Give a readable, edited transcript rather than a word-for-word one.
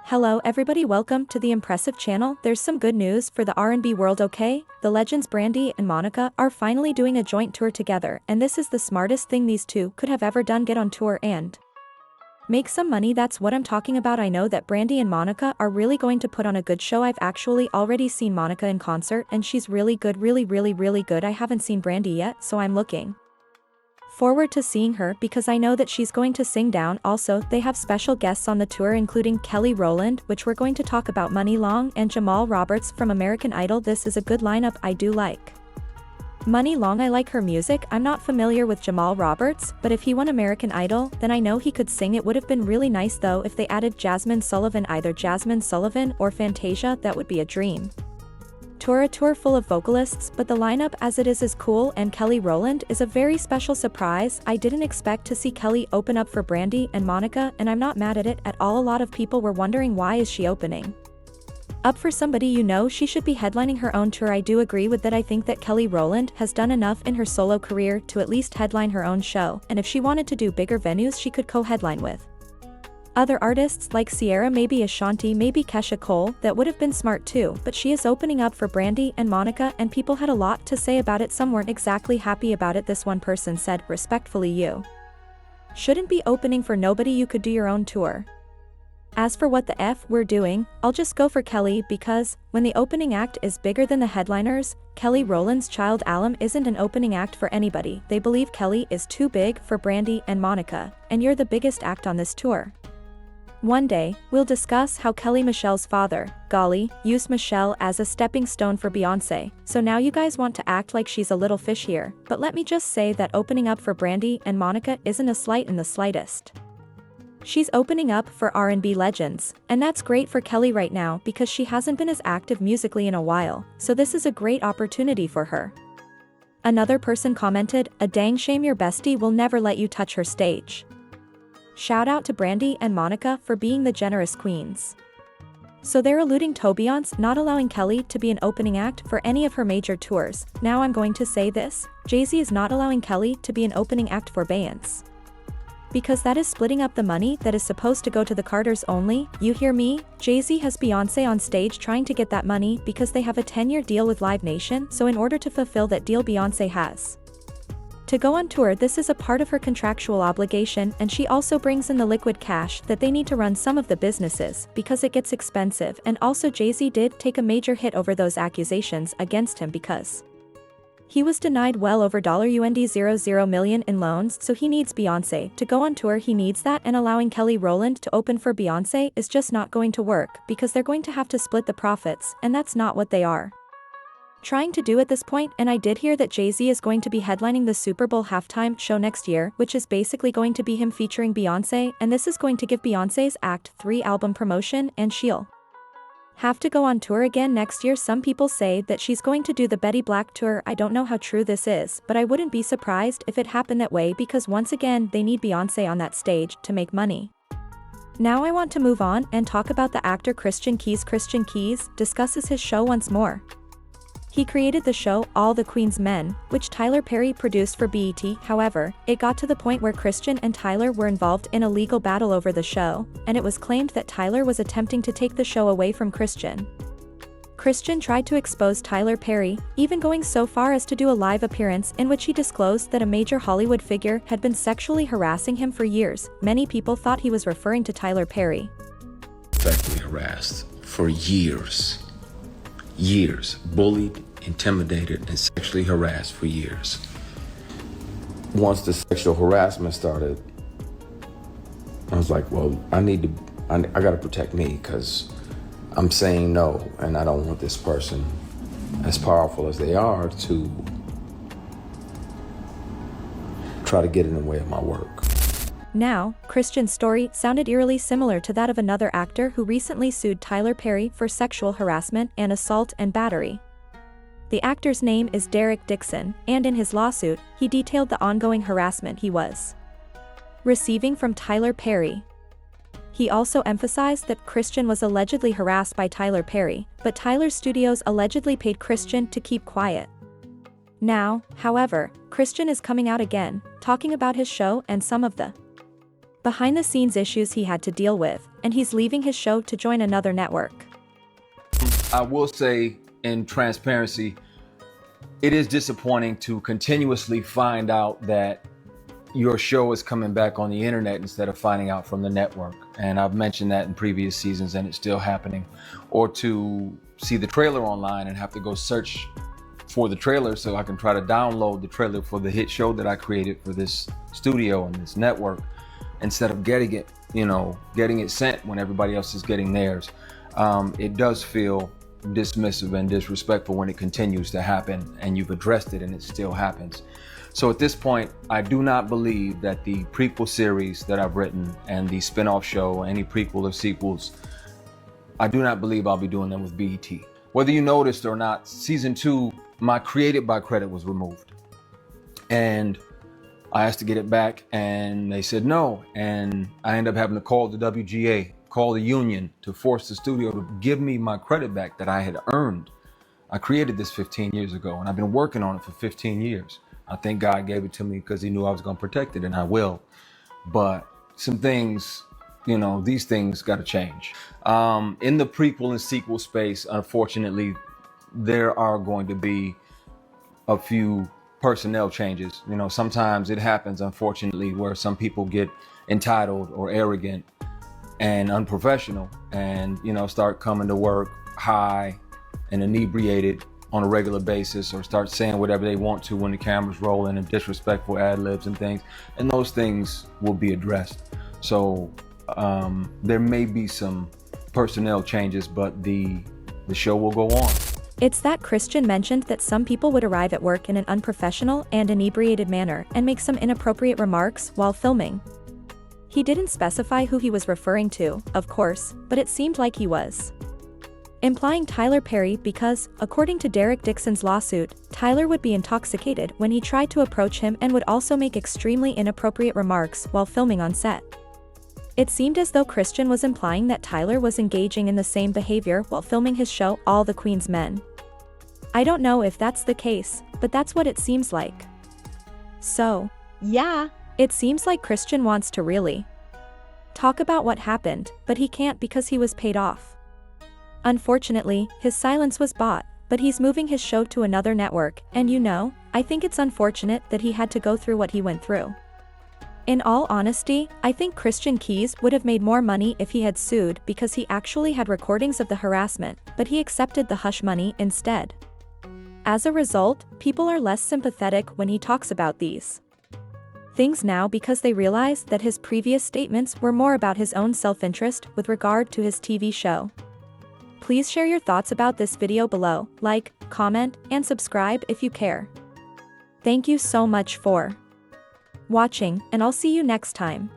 Hello everybody, welcome to the impressive channel. There's some good news for the R&B world, okay? The legends Brandy and Monica are finally doing a joint tour together, and this is the smartest thing these two could have ever done, get on tour and make some money. That's what I'm talking about. I know that Brandy and Monica are really going to put on a good show. I've actually already seen Monica in concert and she's really good, really good. I haven't seen Brandy yet, so I'm looking forward to seeing her because I know that she's going to sing down. Also, they have special guests on the tour including Kelly Rowland, which we're going to talk about, Money Long, and Jamal Roberts from American Idol. This is a good lineup. I do like Money Long. I like her music. I'm not familiar with Jamal Roberts, but if he won American Idol, then I know he could sing. It would have been really nice though if they added Jasmine Sullivan, either Jasmine Sullivan or Fantasia. That would be a dream. A tour full of vocalists, but the lineup as it is cool, and Kelly Rowland is a very special surprise. I didn't expect to see Kelly open up for Brandy and Monica, and I'm not mad at it at all. A lot of people were wondering why is she opening up for somebody, you know, she should be headlining her own tour. I do agree with that. I think that Kelly Rowland has done enough in her solo career to at least headline her own show, and if she wanted to do bigger venues she could co-headline with other artists like Sierra, maybe Ashanti, maybe Kesha Cole. That would have been smart too, but she is opening up for Brandy and Monica and people had a lot to say about it. Some weren't exactly happy about it. This one person said, respectfully, you shouldn't be opening for nobody, you could do your own tour. As for what the F we're doing, I'll just go for Kelly because, when the opening act is bigger than the headliners, Kelly Rowland's child Alum isn't an opening act for anybody. They believe Kelly is too big for Brandy and Monica, and you're the biggest act on this tour. One day, we'll discuss how Kelly Michelle's father, Golly, used Michelle as a stepping stone for Beyoncé, so now you guys want to act like she's a little fish here, but let me just say that opening up for Brandy and Monica isn't a slight in the slightest. She's opening up for R&B legends, and that's great for Kelly right now because she hasn't been as active musically in a while, so this is a great opportunity for her. Another person commented, a dang shame your bestie will never let you touch her stage. Shout out to Brandy and Monica for being the generous queens. So they're alluding to Beyonce not allowing Kelly to be an opening act for any of her major tours. Now I'm going to say this, Jay-Z is not allowing Kelly to be an opening act for Beyonce, because that is splitting up the money that is supposed to go to the Carters only. You hear me? Jay-Z has Beyoncé on stage trying to get that money because they have a 10-year deal with Live Nation, so in order to fulfill that deal Beyoncé has to go on tour. This is a part of her contractual obligation, and she also brings in the liquid cash that they need to run some of the businesses because it gets expensive. And also Jay-Z did take a major hit over those accusations against him because he was denied well over $0 million in loans, so he needs Beyoncé to go on tour. He needs that, and allowing Kelly Rowland to open for Beyoncé is just not going to work because they're going to have to split the profits, and that's not what they are trying to do at this point. And I did hear that Jay-Z is going to be headlining the Super Bowl halftime show next year, which is basically going to be him featuring Beyoncé, and this is going to give Beyoncé's Act 3 album promotion, and she'll have to go on tour again next year. Some people say that she's going to do the Betty Black tour. I don't know how true this is, but I wouldn't be surprised if it happened that way because once again they need Beyoncé on that stage to make money. Now I want to move on and talk about the actor Christian Keys. Christian Keys discusses his show once more. He created the show All the Queen's Men, which Tyler Perry produced for BET. However, it got to the point where Christian and Tyler were involved in a legal battle over the show, and it was claimed that Tyler was attempting to take the show away from Christian. Christian tried to expose Tyler Perry, even going so far as to do a live appearance in which he disclosed that a major Hollywood figure had been sexually harassing him for years. Many people thought he was referring to Tyler Perry. Sexually harassed for years. Bullied, intimidated, and sexually harassed for years. Once the sexual harassment started, I was like, well, I gotta protect me because I'm saying no, and I don't want this person, as powerful as they are, to try to get in the way of my work. Now, Christian's story sounded eerily similar to that of another actor who recently sued Tyler Perry for sexual harassment and assault and battery. The actor's name is Derek Dixon, and in his lawsuit, he detailed the ongoing harassment he was receiving from Tyler Perry. He also emphasized that Christian was allegedly harassed by Tyler Perry, but Tyler's studios allegedly paid Christian to keep quiet. Now, however, Christian is coming out again, talking about his show and some of the behind-the-scenes issues he had to deal with, and he's leaving his show to join another network. I will say, in transparency, it is disappointing to continuously find out that your show is coming back on the internet instead of finding out from the network. And I've mentioned that in previous seasons, and it's still happening. Or to see the trailer online and have to go search for the trailer so I can try to download the trailer for the hit show that I created for this studio and this network, instead of getting it, getting it sent when everybody else is getting theirs. It does feel dismissive and disrespectful when it continues to happen and you've addressed it and it still happens. So at this point, I do not believe that the prequel series that I've written and the spin-off show, any prequel or sequels, I do not believe I'll be doing them with BET. Whether you noticed or not, season 2, my Created by credit was removed. And I asked to get it back and they said no. And I ended up having to call the WGA, call the union to force the studio to give me my credit back that I had earned. I created this 15 years ago and I've been working on it for 15 years. I think God gave it to me because he knew I was going to protect it, and I will. But some things, these things got to change. In the prequel and sequel space, unfortunately, there are going to be a few personnel changes. Sometimes it happens, unfortunately, where some people get entitled or arrogant and unprofessional and, start coming to work high and inebriated on a regular basis, or start saying whatever they want to when the camera's rolling, and disrespectful ad libs and things. And those things will be addressed. So there may be some personnel changes, but the show will go on. It's that Christian mentioned that some people would arrive at work in an unprofessional and inebriated manner and make some inappropriate remarks while filming. He didn't specify who he was referring to, of course, but it seemed like he was implying Tyler Perry because, according to Derek Dixon's lawsuit, Tyler would be intoxicated when he tried to approach him and would also make extremely inappropriate remarks while filming on set. It seemed as though Christian was implying that Tyler was engaging in the same behavior while filming his show All the Queen's Men. I don't know if that's the case, but that's what it seems like. So, yeah, it seems like Christian wants to really talk about what happened, but he can't because he was paid off. Unfortunately, his silence was bought, but he's moving his show to another network, and I think it's unfortunate that he had to go through what he went through. In all honesty, I think Christian Keys would have made more money if he had sued because he actually had recordings of the harassment, but he accepted the hush money instead. As a result, people are less sympathetic when he talks about these things now because they realize that his previous statements were more about his own self-interest with regard to his TV show. Please share your thoughts about this video below, like, comment, and subscribe if you care. Thank you so much for watching, and I'll see you next time.